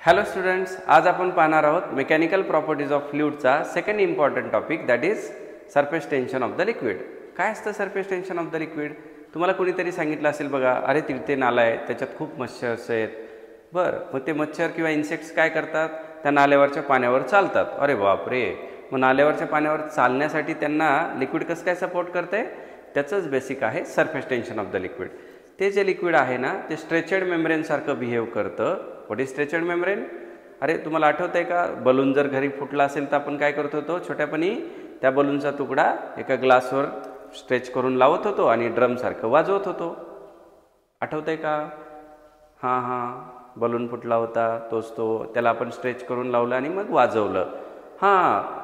Hello students, आज आपण पाहणार आहोत मेकॅनिकल प्रॉपर्टीज ऑफ फ्लुइडचा second important topic that is surface tension of the liquid. काय असतं surface tension of the liquid? तुम्हाला कोणीतरी सांगितलं असेल बघा, अरे तिथे नाला आहे, त्याच्यात खूप मच्छर आहेत. बरं, मग ते मच्छर किंवा इन्सेक्ट्स काय करतात? त्या नाल्यावरच्या पाण्यावर चालतात. अरे बापरे, मग नाल्यावरच्या पाण्यावर चालण्यासाठी त्यांना लिक्विड कसं काय सपोर्ट करते? त्याचंच बेसिक आहे surface tension of the liquid. ते जे लिक्विड आहे ना, ते स्ट्रेचड मेम्ब्रेन सारखं बिहेव करतं. What is stretched membrane? अरे तुम्हाला आठवत आहे का, बलून जर घरी फुटला असेल तर आपण काय करत होतो? छोट्यापणी त्या बलूनचा तुकडा एका ग्लासवर स्ट्रेच करून लावत होतो आणि ड्रम सारखं वाजवत होतो. आठवत आहे का? हां, बलून फुटला होता तोच त्याला आपण स्ट्रेच करून लावलं आणि मग वाजवलं.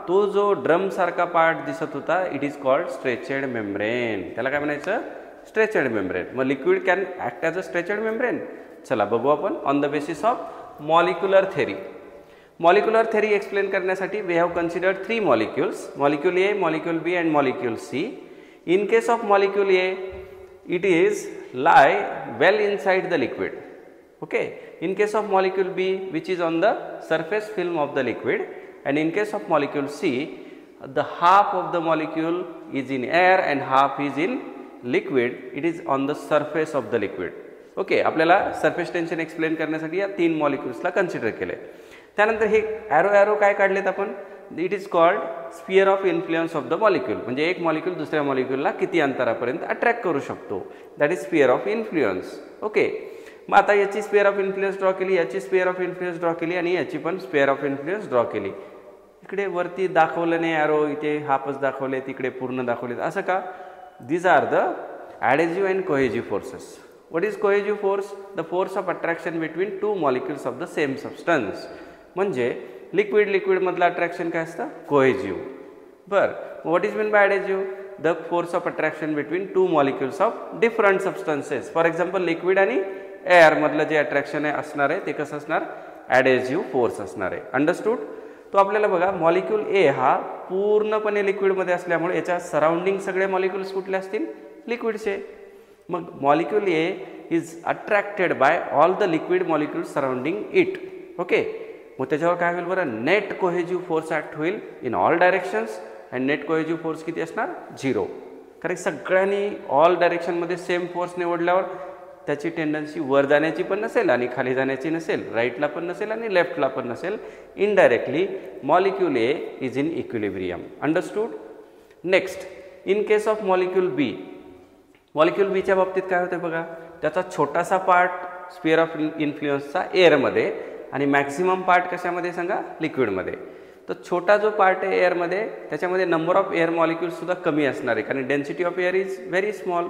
तो जो ड्रम सारखा पार्ट दिसत होता, it is called stretched membrane. त्याला काय म्हणायचं? Stretched membrane. मग liquid can act as a stretched membrane. चला बघू आपण on the basis of molecular theory. Molecular theory explain करण्यासाठी we have considered 3 molecules, molecule A, molecule B and molecule C. In case of molecule A, it is lie well inside the liquid. Okay. In case of molecule B, which is on the surface film of the liquid, and in case of molecule C, the half of the molecule is in air and half is in liquid. It is on the surface of the liquid. Okay. आपल्याला surface tension explain करण्यासाठी या 3 molecules ला consider केले. त्यानंतर हे arrow काय काढलेत आपण? It is called sphere of influence of the molecule. म्हणजे एक मॉलिक्यूल दुसऱ्या मॉलिक्यूलला किती अंतरापर्यंत अट्रॅक्ट करू शकतो, that is sphere of influence. Okay. मग आता याची स्फिअर ऑफ इन्फ्लुएन्स ड्रॉ केली, याची स्फिअर ऑफ इन्फ्लुएन्स ड्रॉ केली आणि याची पण स्फिअर ऑफ इन्फ्लुएन्स ड्रॉ केली. इकडे वरती दाखवलं नाही ॲरो, इथे हाफच दाखवले, तिकडे पूर्ण दाखवलेत. असं का? These are the adhesive and cohesive forces. What is cohesive force? The force of attraction between 2 molecules of the same substance. म्हणजे लिक्विड मधलं अट्रॅक्शन काय असतं? कोहेजिव्ह. बरं, what is mean by adhesive? The force of attraction between 2 molecules of different substances. For example liquid आणि air मधलं जे attraction आहे असणार आहे ते कसं असणार? ॲडेजिव्ह फोर्स असणार आहे. अंडरस्टूड? तो आपल्याला बघा, मॉलिक्यूल ए हा पूर्णपणे लिक्विडमध्ये असल्यामुळे याच्या सराउंडिंग सगळे मॉलिक्युल्स कुठले असतील? लिक्विडचे. मग molecule A is attracted by all the liquid molecules surrounding it. Okay. मग त्याच्यावर काय होईल बरं? नेट कोहेजिव्ह फोर्स ॲक्ट होईल in all directions. And net cohesive force किती असणार? 0. कारण सगळ्यांनी ऑल डायरेक्शनमध्ये सेम फोर्स निवडल्यावर त्याची टेंडन्सी वर जाण्याची पण नसेल आणि खाली जाण्याची नसेल, राईटला पण नसेल आणि लेफ्टला पण नसेल. Indirectly molecule A is in equilibrium. Understood? Next, in case of molecule B. Molecule बीच्या बाबतीत काय होतं बघा, त्याचा छोटासा पार्ट स्फिअर ऑफ इन्फ्लुएन्सचा एअरमध्ये आणि मॅक्सिमम पार्ट कशामध्ये सांगा? लिक्विडमध्ये. तर छोटा जो पार्ट आहे एअरमध्ये, त्याच्यामध्ये नंबर ऑफ एअर मॉलिक्युल्स सुद्धा कमी असणार आहे, कारण density of air is very small.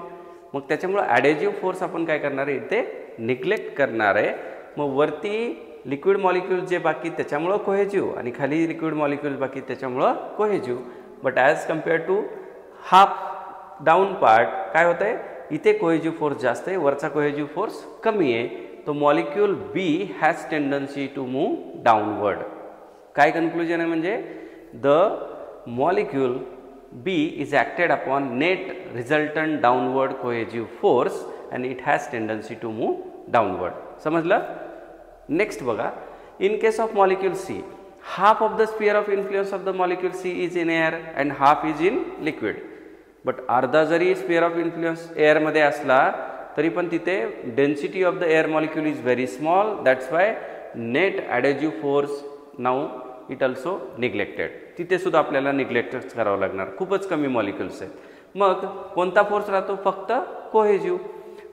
मग त्याच्यामुळे ॲडेजिव्ह फोर्स आपण काय करणार आहे? ते निग्लेक्ट करणार आहे. मग वरती लिक्विड मॉलिक्युल जे बाकी त्याच्यामुळं कोहेजिव्ह आणि खाली लिक्विड मॉलिक्युल्स बाकी त्याच्यामुळं cohesive. But as compare to half down part काय होतं आहे? इथे कोहेजिव्ह फोर्स जास्त आहे, वरचा कोहेजिव्ह फोर्स कमी आहे. तो molecule B has tendency to move downward. काय कन्क्लुजन आहे? म्हणजे the molecule B is acted upon net resultant downward cohesive force and it has tendency to move downward. समजलं? नेक्स्ट बघा, in case of molecule C, half of the sphere of influence of the molecule C is in air and half is in liquid. But अर्धा जरी sphere of influence एअरमध्ये असला तरी पण तिथे density of the air molecule is very small. That's why net adhesive force now it also neglected. तिथे सुद्धा आपल्याला निग्लेक्टच करावं लागणार, खूपच कमी मॉलिक्युल्स आहेत. मग कोणता फोर्स राहतो? फक्त cohesive.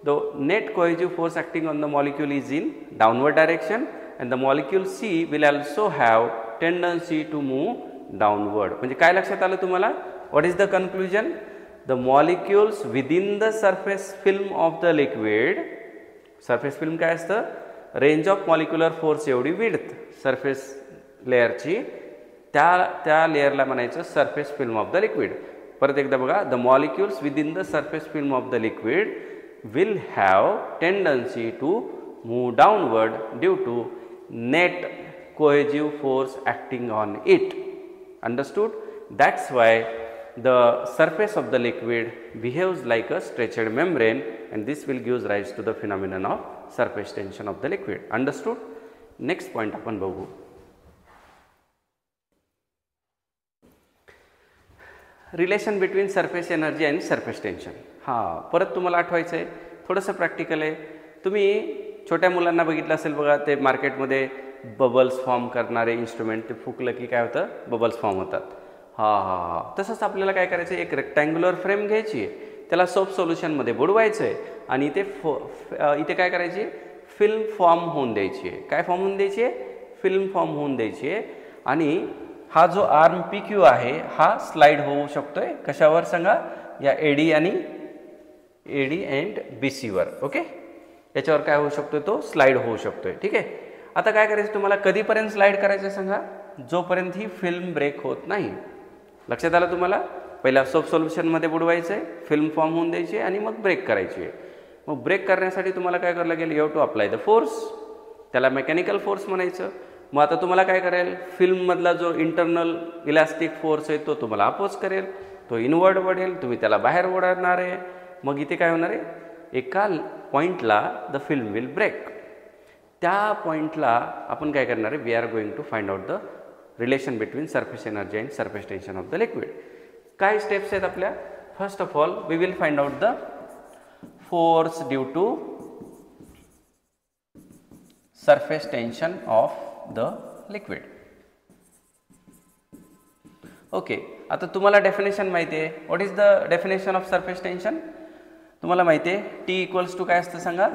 The net cohesive force acting on the molecule is in downward direction and the molecule C will also have tendency to move downward. म्हणजे काय लक्षात आलं तुम्हाला? What is the conclusion? The molecules within the surface film of the liquid, surface film काय असतं? Range of molecular force एवढी width surface लेअरची, त्या लेअरला म्हणायचं surface film of the liquid. परत एकदा बघा, the molecules within the surface film of the liquid will have tendency to move downward due to net cohesive force acting on it. Understood? That's why the surface of the liquid behaves like a stretched membrane and this will give rise to the phenomenon of surface tension of the liquid. Understood? Next point आपण बघू. Relation between surface energy आणि surface tension. हां, परत तुम्हाला आठवायचं आहे, थोडंसं practical आहे. तुम्ही छोट्या मुलांना बघितलं असेल बघा, ते मार्केटमध्ये बबल्स फॉर्म करणारे इन्स्ट्रुमेंट, ते फुकलं की काय होतं, बबल्स फॉर्म होतात. तसंच आपल्याला काय करायचं आहे, एक रेक्टँग्युलर फ्रेम घ्यायची आहे, त्याला सोप सोल्युशनमध्ये बुडवायचं आहे आणि इथे काय करायची, फिल्म फॉर्म होऊन द्यायची आहे. काय फॉर्म होऊन द्यायची आहे, फिल्म फॉर्म होऊन द्यायची आहे. आणि हा जो आर्म PQ आहे हा स्लाइड होऊ शकतोय कशावर सांगा, या AD अँड BC वर. ओके, याच्यावर काय होऊ शकतोय, तो स्लाइड होऊ शकतोय. ठीक आहे. आता काय करायचं तुम्हाला, कधीपर्यंत स्लाइड करायचं सांगा, जोपर्यंत ही फिल्म ब्रेक होत नाही. लक्षात आलं तुम्हाला. पहिला सोप सोल्युशनमध्ये बुडवायचं आहे, फिल्म फॉर्म होऊन द्यायची आणि मग ब्रेक करायची आहे. मग ब्रेक करण्यासाठी तुम्हाला काय करावं लागेल, you have to apply the force, त्याला मेकॅनिकल फोर्स म्हणायचं. मग आता तुम्हाला काय करेल, फिल्ममधला जो इंटरनल इलास्टिक फोर्स आहे तो तुम्हाला अपोज करेल, तो इनवर्ड वळेल, तुम्ही त्याला बाहेर ओढणार आहे. मग इथे काय होणार आहे, एका पॉईंटला द फिल्म विल ब्रेक. त्या पॉईंटला आपण काय करणार आहे, we are going to find out the relation between surface energy and surface tension of the liquid. काय स्टेप्स आहेत आपल्या. First of all we will find out the force due to surface tension of the liquid. Okay, आता तुम्हाला definition माहिती आहे. What is the definition of surface tension, तुम्हाला माहिती आहे. T इक्वल्स टू काय असतं सांगा,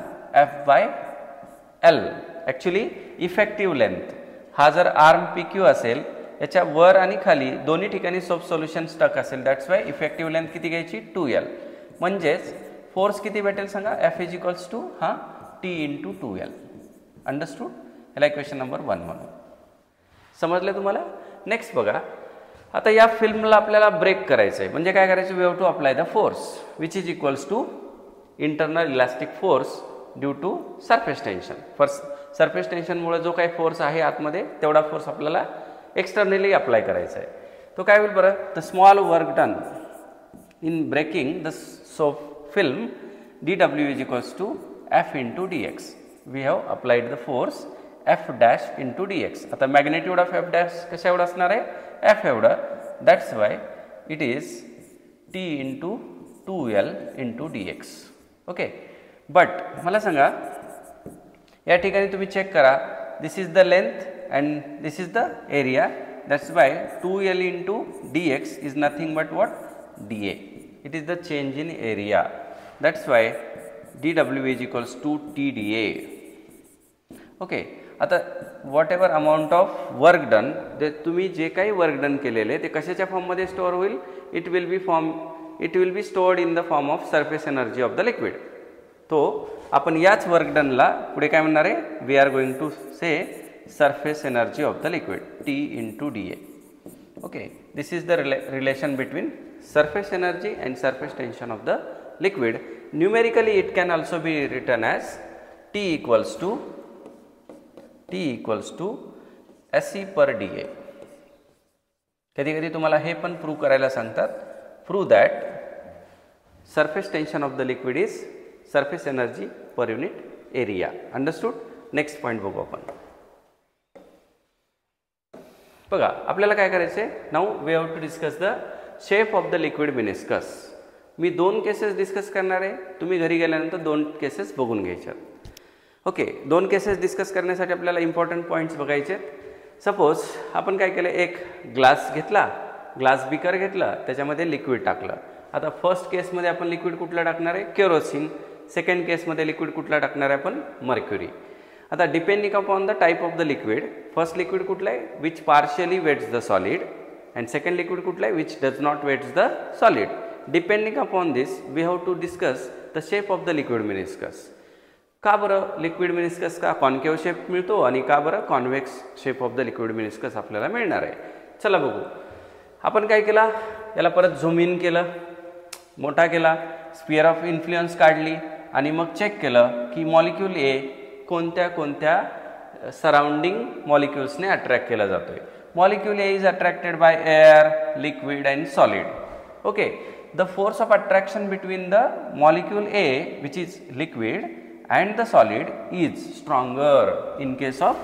F/L. Actually effective length. हा जर आर्म PQ असेल, याच्या वर आणि खाली दोन्ही ठिकाणी सोप सोल्युशन स्टक असेल, दॅट्स वाय इफेक्टिव्ह लेंथ किती घ्यायची, 2L. म्हणजेच फोर्स किती भेटेल सांगा, F is equals to T into 2L. Understood. याला इक्वेशन नंबर 1 म्हणून. समजलं तुम्हाला. नेक्स्ट बघा, आता या फिल्मला आपल्याला ब्रेक करायचं आहे, म्हणजे काय करायचं, we have to apply the force which is equals to internal elastic force due to surface tension. Surface टेन्शनमुळे जो काही फोर्स आहे आतमध्ये, तेवढा फोर्स आपल्याला एक्सटर्नली अप्लाय करायचा आहे. तो काय होईल बरं, the small work done in breaking the soap film dW is equals to F into dx. We have applied the force F' into dx. आता मॅग्नेट्यूड ऑफ F' कशा एवढं असणार आहे, F एवढं. That's why it is T into 2L into dx. Okay, but मला सांगा, या ठिकाणी तुम्ही चेक करा, this is the length and this is the area. That's why 2L into dx is nothing but what, dA. It is the change in area. That's why dW is equals to TdA. Okay, आता whatever amount of work done, तुम्ही जे काही work done केलेले ते कशाच्या फॉर्ममध्ये store होईल, it will be stored in the form of surface energy of the liquid. तो आपण याच वर्क डनला पुढे काय म्हणणार आहे, we are going to say surface energy of the liquid, T into dA. Okay, this is the relation between surface energy and surface tension of the liquid. Numerically it can also be written as T equals to SE per dA. कधी कधी तुम्हाला हे पण prove करायला सांगतात, prove that surface tension of the liquid is surface energy per unit area. Understood? Next point बघू आपण. बघा, आपल्याला काय करायचं आहे, now we have to discuss the shape of the liquid meniscus. मी 2 केसेस डिस्कस करणार आहे, तुम्ही घरी गेल्यानंतर 2 केसेस बघून घ्यायच्यात. ओके, 2 केसेस डिस्कस करण्यासाठी आपल्याला इम्पॉर्टंट पॉईंट्स बघायचे. सपोज आपण काय केलं, एक ग्लास घेतला, ग्लास बिकर घेतला, त्याच्यामध्ये लिक्विड टाकलं. आता फर्स्ट केसमध्ये आपण लिक्विड कुठला टाकणार आहे, केरोसिन. सेकंड केसमध्ये लिक्विड कुठला टाकणार आहे आपण, मर्क्युरी. आता depending upon the type of the liquid, first liquid कुठला आहे, which partially wets the solid, and second liquid कुठला आहे, which does not weights the solid. Depending upon this we have to discuss the shape of the liquid meniscus. का बरं liquid meniscus का concave shape मिळतो आणि का बरं convex shape of the liquid meniscus आपल्याला मिळणार आहे. चला बघू. आपण काय केला, याला परत झूम इन केलं, मोठा केला, स्फिअर ऑफ इन्फ्लुएन्स काढली आणि मग चेक केलं की मॉलिक्यूल ए कोणत्या कोणत्या सराउंडिंग मॉलिक्युल्सने अट्रॅक्ट केला जातोय. Molecule A is attracted by air, liquid and solid. Okay, the force of attraction between the molecule A, which is liquid, and the solid is stronger in case of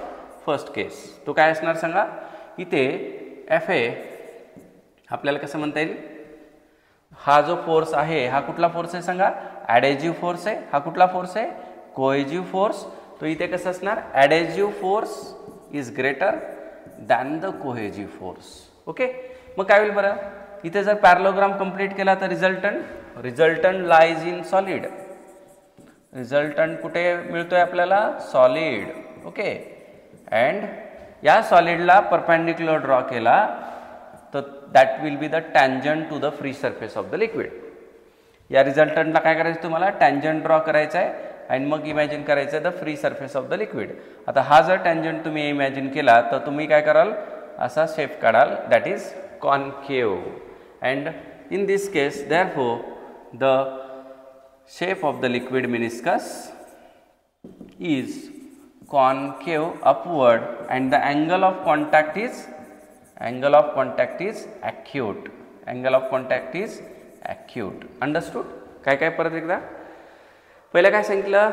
first case. तो काय असणार सांगा. इथे F A आपल्याला कसं म्हणता येईल, हा जो फोर्स आहे हा कुठला फोर्स आहे सांगा, ॲडेजिव्ह फोर्स आहे. हा कुठला फोर्स आहे, कोएजिव्ह फोर्स. तो इथे कसं असणार, adhesive force is greater than the cohesive force. Okay, मग काय होईल बरं, इथे जर पॅरलोग्राम कंप्लीट केला तर resultant lies in solid. Resultant कुठे मिळतोय आपल्याला, सॉलिड. ओके, अँड या सॉलिडला परपेंडिक्युलर ड्रॉ केला तर that will be the tangent to the free surface of the liquid. या रिझल्टंटला काय करायचं तुम्हाला, टँजंट ड्रॉ करायचा आहे आणि मग इमॅजिन करायचं आहे the free surface of the liquid. आता हा जर टँजंट तुम्ही इमॅजिन केला तर तुम्ही काय कराल, असा शेप काढाल, that is concave. And in this case therefore the shape of the liquid meniscus is concave upward and the angle of contact is acute. Angle of contact is acute. Understood? काय परत एकदा. पहिलं काय सांगितलं,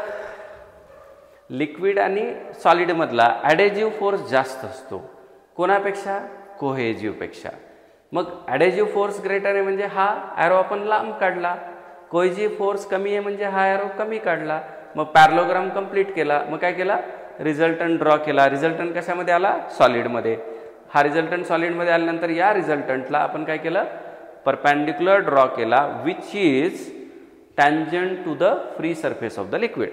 liquid आणि solid मधला ॲडेजिव्ह force जास्त असतो कोणापेक्षा, कोहेजिव्ह पेक्षा. मग ॲडेजिव्ह फोर्स ग्रेटर आहे म्हणजे हा ॲरो आपण लांब काढला, कोहेजिव्ह फोर्स कमी आहे म्हणजे हा ॲरो कमी काढला. मग पॅरलोग्राम कंप्लीट केला, मग काय केला, रिझल्टंट ड्रॉ केला. रिझल्टंट कशामध्ये आला, सॉलिडमध्ये. हा रिझल्टंट सॉलिडमध्ये आल्यानंतर या रिझल्टंटला आपण काय केलं, परपेंडिक्युलर ड्रॉ केला which is tangent to the free surface of the liquid.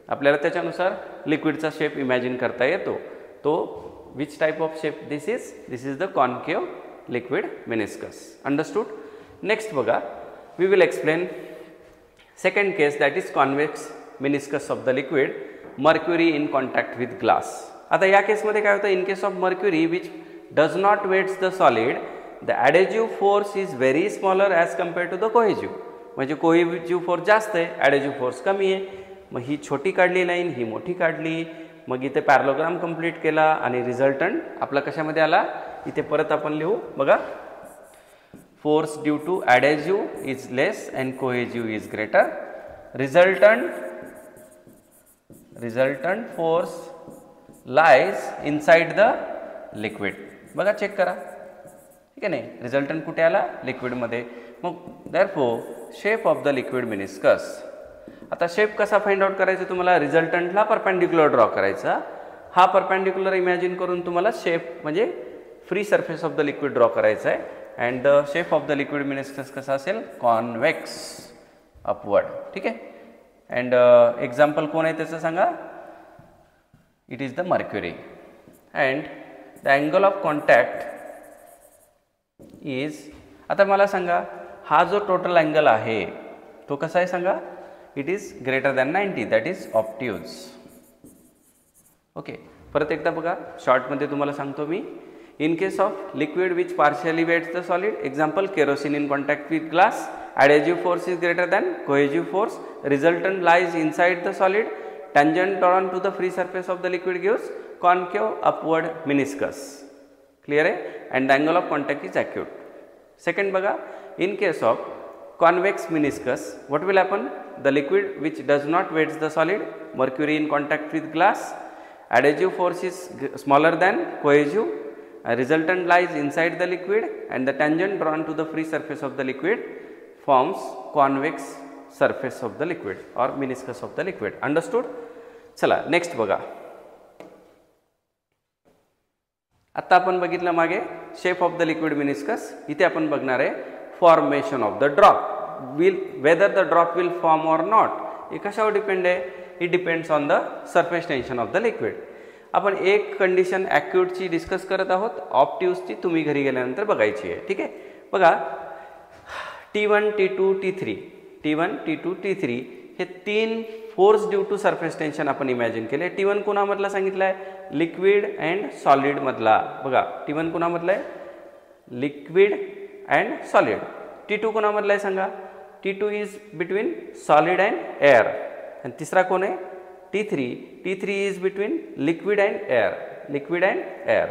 आपल्याला त्याच्यानुसार लिक्विडचा शेप इमॅजिन करता येतो. तो which type of shape, this is the concave liquid meniscus. Understood. Next बघा, we will explain second case, that is convex meniscus of the liquid, mercury in contact with glass. आता या केसमध्ये काय होतं, in case of mercury which does not weights the solid, the adhesive force is very smaller as compared to the cohesive. म्हणजे cohesive force जास्त आहे, adhesive force कमी आहे. मग ही छोटी काढली लाईन, ही मोठी काढली, मग इथे पॅरलोग्राम कंप्लीट केला आणि रिझल्टंट आपला कशामध्ये आला, इथे परत आपण लिहू बघा. Force due to adhesive is less and cohesive is greater. Resultant force lies inside the liquid. बघा चेक करा, ठीक आहे नाही. रिझल्टंट कुठे आला, लिक्विडमध्ये. मग therefore shape of the liquid meniscus. आता शेप कसा फाइंड आउट करायचा तुम्हाला, रिझल्टंटला परपेंडिक्युलर ड्रॉ करायचा. हा परपेंडिक्युलर इमॅजिन करून तुम्हाला शेप म्हणजे free surface of the liquid draw करायचा आहे. And the shape of the liquid meniscus कसा असेल, कॉन्वेक्स अपवर्ड. ठीक आहे. अँड एक्झाम्पल कोण आहे त्याचं सांगा, it is the mercury. And the angle of contact is, आता मला सांगा हा जो टोटल अँगल आहे तो कसा आहे सांगा, it is greater than 90, that is obtuse. Okay, परत एकदा बघा, शॉर्टमध्ये तुम्हाला सांगतो मी. In case of liquid which partially weights the solid, example kerosene in contact with glass, adhesive force is greater than cohesive force, resultant lies inside the solid, tangent drawn to the free surface of the liquid gives concave upward meniscus. Clear hai? And the angle of contact is acute. Second baga, in case of convex meniscus, what will happen? The liquid which does not weights the solid, mercury in contact with glass, adhesive force is smaller than cohesive, a resultant lies inside the liquid and the tangent drawn to the free surface of the liquid forms convex surface of the liquid or meniscus of the liquid. Understood? चला next बघा. आता आपण बघितलं मागे shape of the liquid meniscus. इथे आपण बघणार आहे formation of the drop. Whether the drop will form or not, हे कशावर डिपेंड आहे, it depends on the surface tension of the liquid. आपण एक कंडिशन ॲक्यूटची डिस्कस करत आहोत, ऑप्ट्यूजची तुम्ही घरी गेल्यानंतर बघायची आहे. ठीक आहे. बघा T1, T2, T3, T1, T2, T3 हे तीन force due to surface tension आपण इमॅजिन केले. T1 कोणामधला सांगितलं आहे, लिक्विड अँड सॉलिड मधला. बघा T1 कोणामधला आहे, लिक्विड अँड सॉलिड. T2 कोणामधला आहे सांगा, T2 is between solid and air. आणि तिसरा कोण आहे, T3 is between liquid and air, liquid and air.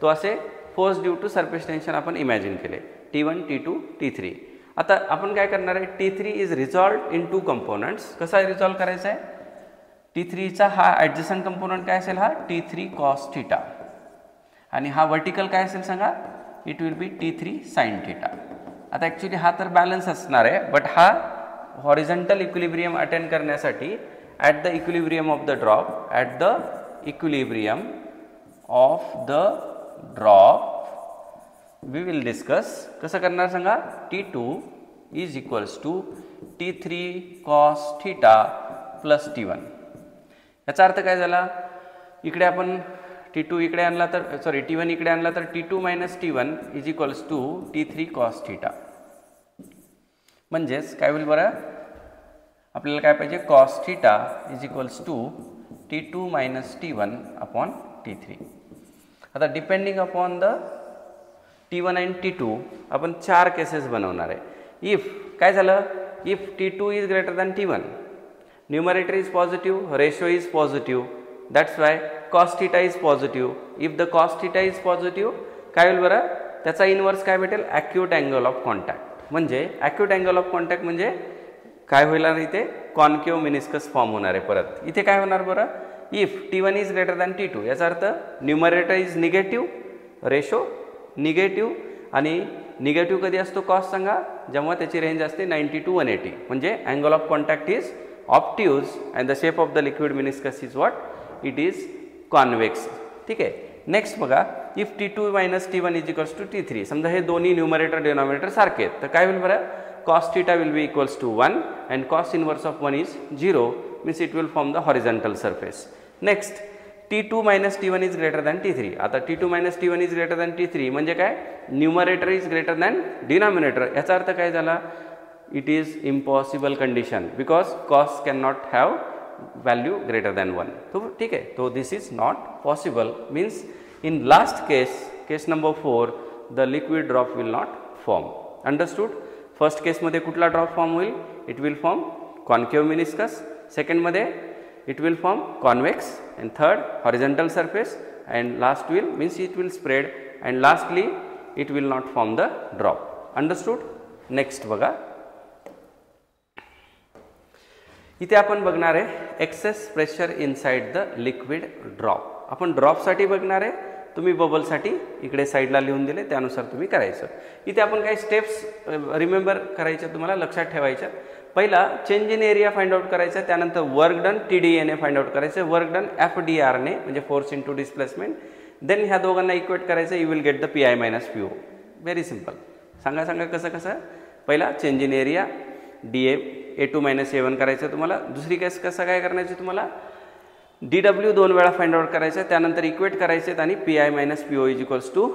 तो असे force due to surface tension आपण इमॅजिन केले, T1, T2, T3. आता आपण काय करणार आहे, T3 is resolved into components. कसा रिझॉल्व करायचा आहे, T3चा हा ॲडजसंट कंपोनंट काय असेल, हा T3 cos थिटा, आणि हा वर्टिकल काय असेल सांगा, it will be T3 sin theta. आता ॲक्च्युली हा तर बॅलन्स असणार आहे, बट हा हॉरिझॉन्टल इक्विलिब्रियम अटेंड करण्यासाठी at the equilibrium of the drop, at the equilibrium of the drop we will discuss कसं करणार सांगा, T2 is equals to T3 cos theta plus T1. याचा अर्थ काय झाला, इकडे आपण T2 इकडे आणला तर सॉरी T1 इकडे आणला तर T2 minus T1 is equals to T3 cos theta. म्हणजेच काय होईल बरं, आपल्याला काय पाहिजे, cos theta is equals to T2 minus T1 upon T3. आता depending upon the T1 and T2 आपण 4 केसेस बनवणार आहे. इफ काय झालं, if T2 is greater than T1, numerator is positive, ratio is positive, that's why cos theta is positive. If the cos theta is positive काय होईल बरं, त्याचा inverse काय भेटेल, ॲक्यूट अँगल ऑफ कॉन्टॅक्ट. म्हणजे ॲक्यूट अँगल ऑफ कॉन्टॅक्ट म्हणजे काय होणार, इथे कॉन्केव्ह मेनिस्कस फॉर्म होणार आहे. परत इथे काय होणार बरं, if T1 is greater than T2, याचा अर्थ numerator is negative, ratio negative, आणि निगेटिव्ह कधी असतो कॉस सांगा, जेव्हा त्याची रेंज असते 90 to 180, म्हणजे angle of contact is obtuse and the shape of the liquid meniscus is what, it is convex. ठीक आहे. नेक्स्ट बघा, if T2 minus T1 is equals to T3, समजा हे दोन्ही न्यूमरेटर डिनॉमिनेटर सारखे आहेत, तर काय होईल बरं, cos theta will be equals to 1 and cos inverse of 1 is 0, means it will form the horizontal surface. Next T2 minus T1 is greater than T3. आता T2 minus T1 is greater than T3 म्हणजे काय, numerator is greater than denominator. याचा अर्थ काय झाला, it is impossible condition because cos can not have value greater than 1. तो ठीक आहे, तो this is not possible, means in last case number 4 the liquid drop will not form. Understood. First केसमध्ये कुठला ड्रॉप फॉर्म होईल, it will form concave meniscus. सेकंडमध्ये it will form convex, and third horizontal surface, and last will means it will spread, and lastly it will not form the drop. Understood. next बघा, इथे आपण बघणार आहे access pressure inside the liquid drop. आपण drop साठी बघणार आहे, तुम्ही बबल साठी इकडे साईडला लिहून दिले, त्यानुसार तुम्ही करायचं. इथे आपण काही स्टेप्स रिमेंबर करायच्या, तुम्हाला लक्षात ठेवायच्या. पहिला change in area find out करायचा, त्यानंतर वर्क डन TDA ने फाइंड आउट करायचं, वर्क डन FDR ने म्हणजे फोर्स इंटू डिस्प्लेसमेंट. देन ह्या दोघांना इक्वेट करायचं, you will get the PI minus PO. Very simple. सांगा कसं कसं. पहिला change in area DA A2 minus A1 करायचं तुम्हाला. दुसरी केस कसं काय करायची तुम्हाला, DW 2 वेळा फाइंड आउट करायचं, त्यानंतर इक्वेट करायचे आणि PI minus PO is equals to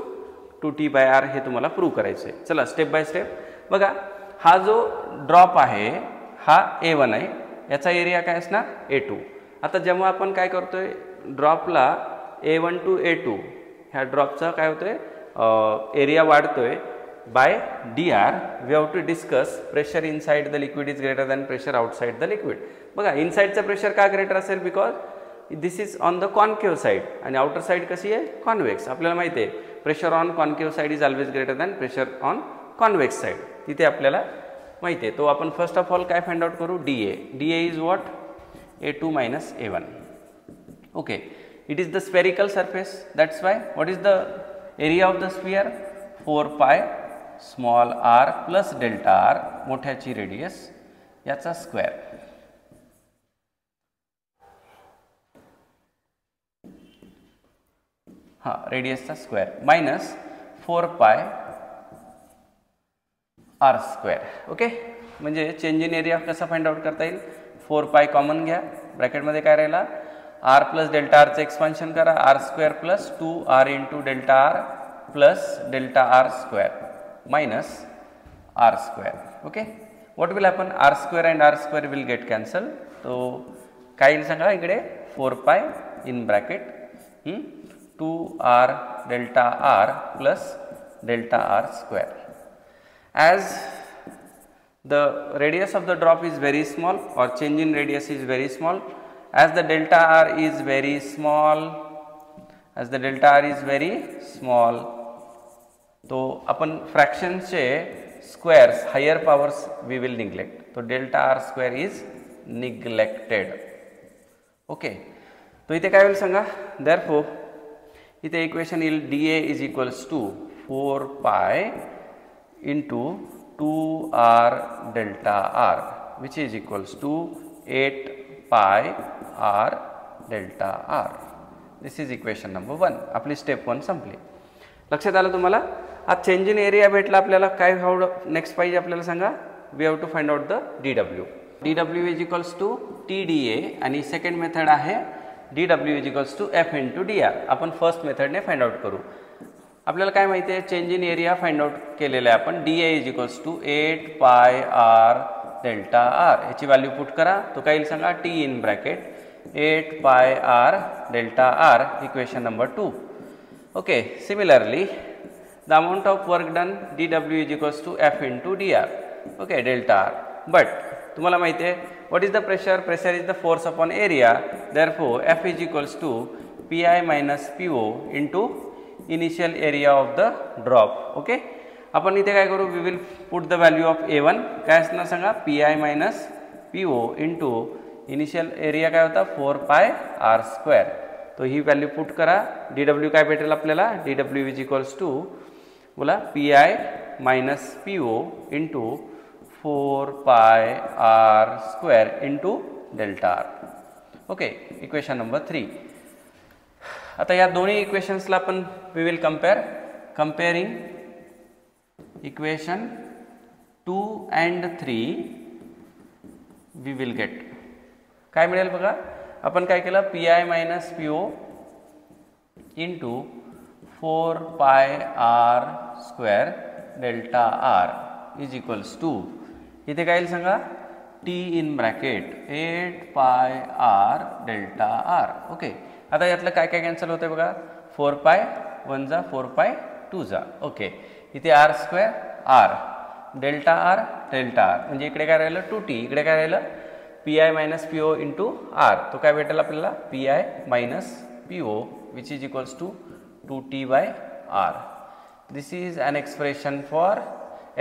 2T/R हे तुम्हाला प्रूव्ह करायचं आहे. चला स्टेप बाय स्टेप बघा. हा जो ड्रॉप आहे हा A1 आहे, याचा एरिया काय असणार A2. आता जेव्हा आपण काय करतोय, ड्रॉपला A1 टू A2 ह्या ड्रॉपचा काय होतोय, एरिया वाढतोय by DR. We have to discuss pressure inside the liquid is greater than pressure outside the liquid. बघा इनसाइडचं प्रेशर का ग्रेटर असेल, because this is on the concave side आणि आउटर साइड कशी आहे, कॉन्वेक्स. आपल्याला माहिती आहे pressure on concave side is always greater than pressure on convex side. तिथे आपल्याला माहिती आहे. तो आपण फर्स्ट ऑफ ऑल काय फाइंड आउट करू, DA is what, A2 minus A1. Okay, it is the spherical surface, that's why what is the area of the sphere, 4π small r plus delta r मोठ्याची radius याचा square. हा रेडियसचा square minus 4π r square. Okay, म्हणजे change in area कसा find out करता येईल, 4π common घ्या, ब्रॅकेटमध्ये काय राहिला, r प्लस डेल्टा आरचं एक्सपान्शन करा, r square plus 2r into delta r plus delta r square minus r square. Okay, what will happen, r square and r square will get cancel. तो काय येईल सांगा इकडे, 4π in bracket 2r delta r plus delta r square. As the radius of the drop is very small or change in radius is very small, as the delta r is very small, तो अपन fractions चे squares higher powers we will neglect. तो delta r square is neglected. Okay, तो इथे काय होईल सांगा, therefore इथे equation येईल dA is equals to 4 pi into 2r delta r which is equals to 8 pi r delta r. This is equation number 1. आपली step 1 संपली. लक्षात आलं तुम्हाला. आज चेंज इन एरिया भेटला आपल्याला. काय नेक्स्ट पाहिजे आपल्याला सांगा. We have to find out the dw. dw is equals to tda आणि सेकंड मेथड आहे dw is equals to f into dr. आपण फर्स्ट मेथडने फाइंड आउट करू. आपल्याला काय माहिती आहे, change in area find out केलेला आहे आपण. dA is equals to 8 pi r delta r. याची व्हॅल्यू पुट करा. तो काय येईल सांगा, t in bracket 8 pi r delta r, equation number 2. Okay, similarly the amount of work done dw is equals to f into dr. Okay, delta r. But तुम्हाला माहिती आहे, what is the pressure? Pressure is the force upon area. Therefore f is equals to pi minus po into initial area of the drop. Okay, आपण इथे काय करू, we will put the value of a1. काय असणार सांगा, pi minus po into initial area काय होता 4 pi r square. तो ही व्हॅल्यू पुट करा. dw काय भेटेल आपल्याला, dw is equals to बोला P I minus P O into 4 pi R square into delta R. Okay, equation number 3. आता या दोन्ही इक्वेशन्सला आपण we will comparing equation 2 and 3 we will get. काय मिळेल बघा, आपण काय केलं, P I minus P O into 4 pi R square delta R is equals to, इथे काय येईल सांगा, टी इन ब्रॅकेट 8 पाय आर डेल्टा आर. ओके, आता यातलं काय काय कॅन्सल होतंय बघा, 4 पाय 1 जा 4 पाय 2 जा. ओके, इथे R square R delta R म्हणजे इकडे काय राहिलं 2t, इकडे काय राहिलं P I minus P O into R. तो काय भेटेल आपल्याला, P I minus P O which is equals to 2t by r. This is an expression for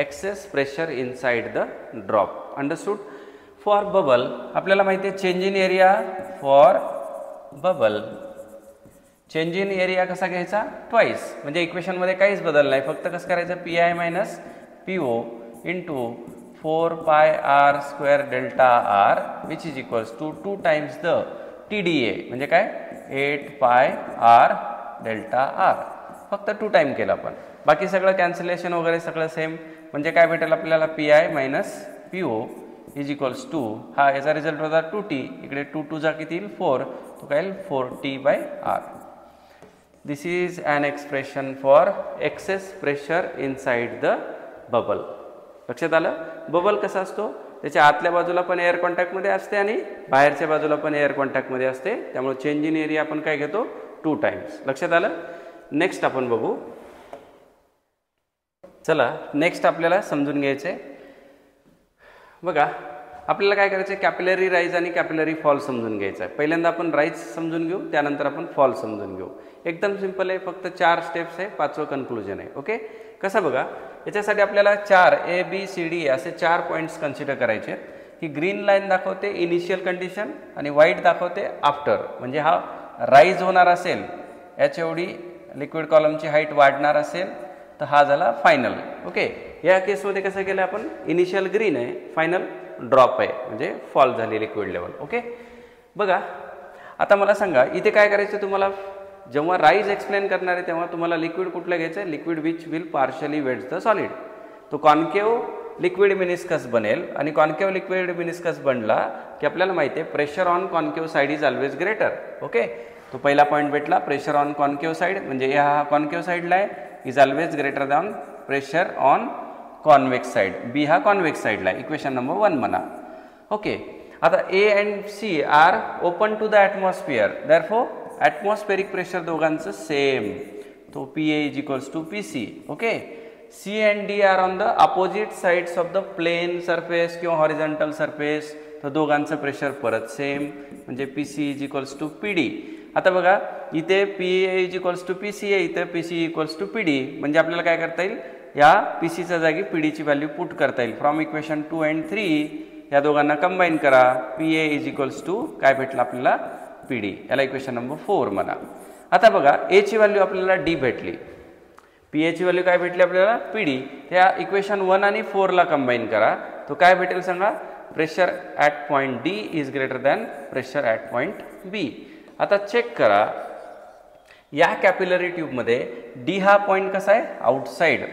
excess pressure inside the drop. Understood? For bubble आपल्याला माहिती आहे, change in area for bubble, change in area कसा घ्यायचा, twice. म्हणजे equation मध्ये काहीच बदल नाही, फक्त कसं करायचं, pi minus po into 4 pi r square delta r which is equals to 2 times the tda. म्हणजे काय, 8 pi r डेल्टा आर. फक्त 2 टाइम केलं आपण, बाकी सगळं कॅन्सलेशन वगैरे सगळं सेम. म्हणजे काय भेटेल आपल्याला, P I minus P O is equals to, हा याचा रिझल्ट होता 2t, इकडे 2 2 जा किती येईल 4, तो काय येईल 4t by R. This is an expression for excess pressure inside the bubble. लक्षात आलं. बबल कसा असतो, त्याच्या आतल्या बाजूला पण एअर कॉन्टॅक्टमध्ये असते आणि बाहेरच्या बाजूला पण एअर कॉन्टॅक्टमध्ये असते. त्यामुळे चेंज इन एरिया आपण काय घेतो, 2 टाइम्स. लक्षात आलं. नेक्स्ट आपण बघू. चला नेक्स्ट आपल्याला समजून घ्यायचे बघा. आपल्याला काय करायचं, कॅपिलरी राईज आणि कॅपिलरी फॉल समजून घ्यायचं आहे. पहिल्यांदा आपण राईज समजून घेऊ, त्यानंतर आपण फॉल समजून घेऊ. एकदम सिंपल आहे, फक्त 4 स्टेप्स आहे, 5वं कन्क्लुजन आहे. ओके, कसं बघा, याच्यासाठी आपल्याला 4 ABCD असे 4 पॉईंट्स कन्सिडर करायचे. ही ग्रीन लाईन दाखवते इनिशियल कंडिशन आणि व्हाईट दाखवते आफ्टर. म्हणजे हा राईज होणार असेल, याच्या एवढी लिक्विड कॉलमची हाईट वाढणार असेल तर हा झाला फायनल. ओके, या केसमध्ये कसं केलं आपण, इनिशियल ग्रीन आहे, फायनल ड्रॉप आहे, म्हणजे फॉल झाली लिक्विड लेवल. ओके, बघा आता मला सांगा, इथे काय करायचं तुम्हाला, जेव्हा राईज एक्सप्लेन करणार आहे तेव्हा तुम्हाला लिक्विड कुठलं घ्यायचं आहे, liquid which will partially wets the solid. तो कॉन्केव लिक्विड मिनिस्कस बनेल आणि कॉन्केव लिक्विड मिनिस्कस बनला की आपल्याला माहिती आहे pressure on concave side is always greater. Okay, तो पहिला पॉईंट भेटला, प्रेशर ऑन कॉन्केव साइड म्हणजे हा कॉन्केव साइडला आहे, is always greater than pressure on convex side. B हा कॉन्वेक्स साइडला आहे, इक्वेशन नंबर 1 म्हणा. ओके, आता A and C are open to the atmosphere, therefore atmospheric pressure दोघांचं सेम, तो P A is equals to P C. Okay, C and D are on the opposite sides of the plane surface किंवा horizontal surface, तर दोघांचं pressure परत same, म्हणजे PC is equals to P D. आता बघा इथे P A is equals to P C आहे, इथे P C equals to P D. म्हणजे आपल्याला काय करता येईल, या पी सीच्या जागी पी डीची व्हॅल्यू पुट करता येईल. फ्रॉम इक्वेशन 2 and 3 या दोघांना कंबाईन करा, P A is equals to काय भेटलं आपल्याला, पी डी, याला इक्वेशन नंबर 4 म्हणा. आता बघा एची व्हॅल्यू आपल्याला डी भेटली, पी एची व्हॅल्यू काय भेटली आपल्याला पी डी. त्या इक्वेशन 1 आणि 4ला कंबाईन करा, तो काय भेटेल सांगा, pressure at point D is greater than pressure at point B. आता चेक करा या कॅपिलरी ट्यूबमध्ये डी हा पॉईंट कसा आहे आउटसाइड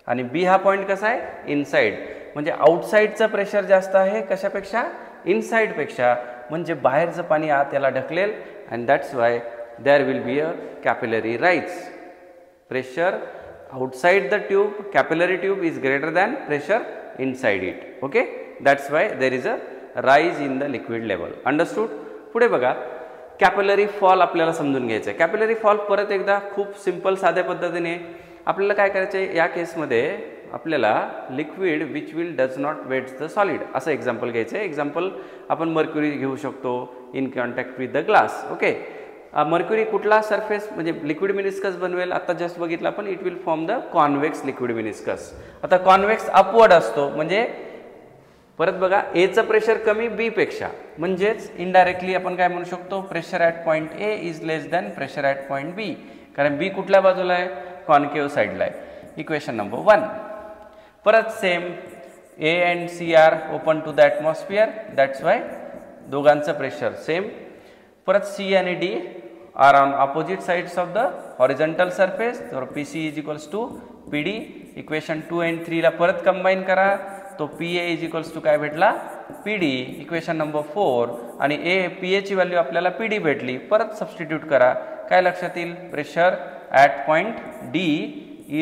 आणि बी हा पॉईंट कसा आहे इनसाइड. म्हणजे आउटसाइडचं प्रेशर जास्त आहे कशापेक्षा, इनसाइडपेक्षा. म्हणजे बाहेरचं पाणी आत याला ढकलेल and that's why there will be a capillary rise. Pressure outside the tube, capillary tube is greater than pressure inside it. Okay, that's why there is a rise in the liquid level. Understood? पुढे बघा capillary fall आपल्याला समजून घ्यायचं आहे. Capillary fall परत एकदा खूप simple साध्या पद्धतीने आपल्याला काय करायचं आहे, या केसमध्ये आपल्याला liquid which will does not wets the solid असं एक्झाम्पल घ्यायचं आहे. एक्झाम्पल आपण मर्क्युरी घेऊ शकतो in contact with the glass. Okay, mercury कुठला सरफेस म्हणजे लिक्विड मिनिस्कस बनवेल, आता जस्ट बघितलं आपण, it will form the convex liquid meniscus. आता कॉन्व्हेक्स अपवर्ड असतो, म्हणजे परत बघा एचं प्रेशर कमी बी पेक्षा, म्हणजेच इनडायरेक्टली आपण काय म्हणू शकतो, pressure at point A is less than pressure at point B, कारण बी कुठल्या बाजूला आहे, कॉन्केव्ह साईडला आहे. Equation number 1. परत same A and C are open to the atmosphere, that's why दोघांचं प्रेशर सेम. परत सी आणि D are on opposite sides of the horizontal surface, तर P C is equals to P D. Equation 2 and 3ला परत combine करा, तो P A is equals to काय भेटला, पी डी. इक्वेशन नंबर 4 आणि ए पी एची व्हॅल्यू आपल्याला पी डी भेटली, परत सबस्टिट्यूट करा, काय लक्षात येईल, pressure at point D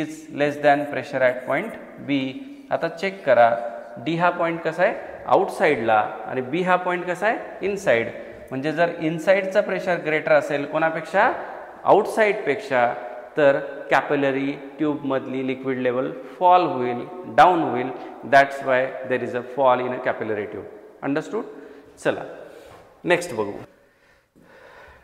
is less than pressure at point B. आता चेक करा डी हा पॉईंट कसा आहे आउटसाईडला आणि बी हा पॉईंट कसा आहे इनसाइड. म्हणजे जर इनसाइडचा प्रेशर ग्रेटर असेल कोणापेक्षा, आउटसाइडपेक्षा, तर कॅपिलरी ट्यूबमधली लिक्विड लेवल फॉल होईल, डाऊन होईल. That's why there is a fall in a capillary tube. Understood. चला नेक्स्ट बघू.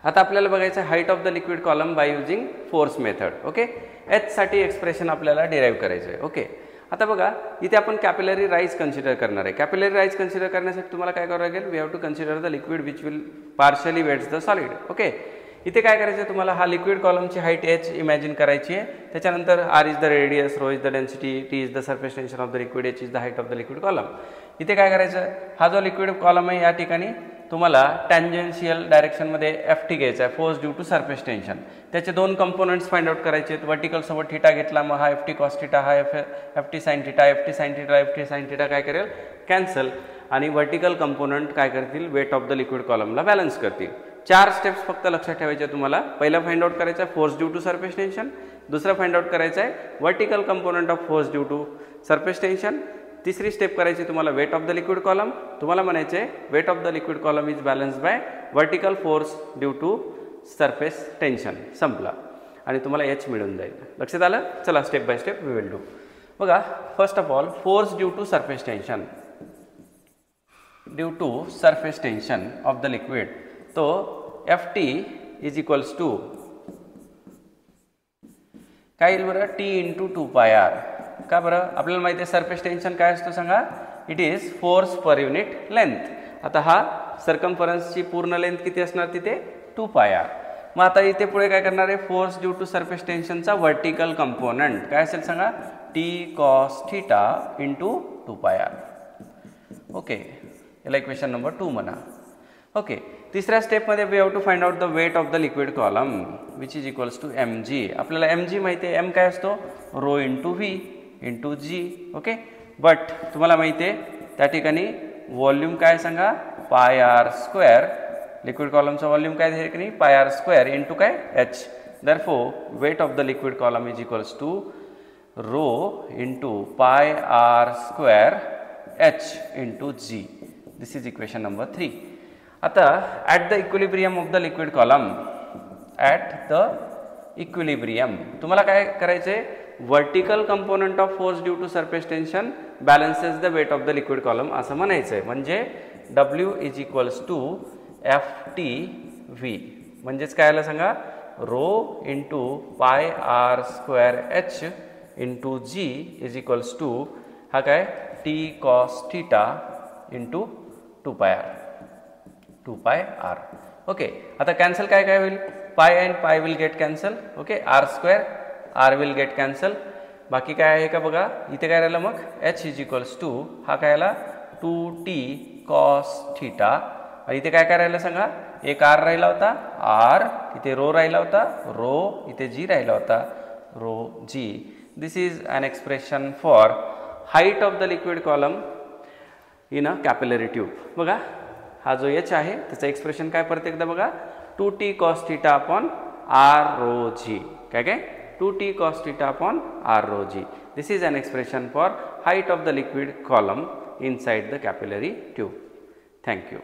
आता आपल्याला बघायचं height of the liquid column by using force method. Okay, H साठी एक्सप्रेशन आपल्याला डिराईव्ह करायचं आहे. ओके, आता बघा इथे आपण कॅपिलरी राईज कन्सिडर करणार आहे. कॅपिलरी राईज कन्सिडर करण्यासाठी तुम्हाला काय करावं लागेल, we have to consider the liquid which will partially wets the solid. Okay, इथे काय करायचं आहे तुम्हाला, हा लिक्विड कॉलमची हाईट एच इमॅजिन करायची आहे. त्याच्यानंतर R is the radius, rho is the density, T is the surface tension of the liquid, H is the height of the liquid column. इथे काय करायचं, हा जो लिक्विड कॉलम आहे या ठिकाणी तुम्हाला टँजेन्शियल डायरेक्शनमध्ये एफ टी घ्यायचा आहे, force due to surface tension. त्याचे दोन कंपोनंट्स फाइंड आउट करायचे आहेत. वर्टिकल सोबत थिटा घेतला, मग हा एफ टी कॉस थिटा, हा F T sine theta, F T sine theta, F T sine theta काय करेल कॅन्सल, आणि वर्टिकल कंपोनंट काय करतील, वेट ऑफ द लिक्विड कॉलमला बॅलन्स करतील. 4 स्टेप्स फक्त लक्षात ठेवायचे तुम्हाला. पहिला फाइंड आउट करायचा आहे force due to surface tension, दुसरा फाइंड आउट करायचा आहे vertical component of force due to surface tension, तिसरी स्टेप करायची तुम्हाला weight of the liquid column. तुम्हाला म्हणायचे weight of the liquid column is balance by vertical force due to surface tension. संपला आणि तुम्हाला एच मिळून जाईल. लक्षात आलं. चला step by step we will do. बघा first of all force due to surface tension, due to surface tension of the liquid, तो F T is equals to काय येईल बरं, टी इंटू 2πr. का बरं, आपल्याला माहिती आहे सरफेस टेन्शन काय असतो सांगा, it is force per unit length. आता हा सर्कम्फरन्सची पूर्ण लेंथ किती असणार तिथे 2πr. मग आता इथे पुढे काय करणार आहे, फोर्स ड्यू टू सरफेस टेन्शनचा वर्टिकल कंपोनंट काय असेल सांगा, T cos theta into 2πr. Okay, याला इक्वेशन नंबर 2 म्हणा. ओके, तिसऱ्या स्टेपमध्ये we have to find out the weight of the liquid column which is equals to M G. आपल्याला M G माहिती आहे, एम काय असतो, rho into V into G. Okay, but तुम्हाला माहिती आहे त्या ठिकाणी व्हॉल्यूम काय सांगा, पाय आर स्क्वेअर. लिक्विड कॉलमचा व्हॉल्यूम काय आहे की नाही, पाय आर स्क्वेअर इंटू काय H. Therefore weight of the liquid column is equals to rho into pi R square H into G. This is equation number 3. आता at the equilibrium of the liquid column, at the equilibrium तुम्हाला काय करायचे, vertical component of force due to surface tension balances the weight of the liquid column असं म्हणायचं आहे. म्हणजे W is equals to F T V. म्हणजेच काय आलं सांगा, rho into pi R square H into G is equals to हा काय T cos theta into 2πr. Okay, आता कॅन्सल काय काय होईल, pi and pi will get cancel. Okay, R square R will get cancel. बाकी काय आहे का बघा, इथे काय राहिलं मग एच इज इक्वल्स टू हा काय आला 2t कॉस थिटा. आणि इथे काय काय राहिलं सांगा, एक आर राहिला होता आर, इथे रो राहिला होता रो, इथे जी राहिला होता rho G. This is an expression for height of the liquid column in a capillary tube. बघा हा जो एच आहे त्याचं एक्सप्रेशन काय परत एकदा बघा, 2t cos theta upon r rho g. काय काय 2t cos theta upon r rho g. This is an expression for height of the liquid column inside the capillary tube. Thank you.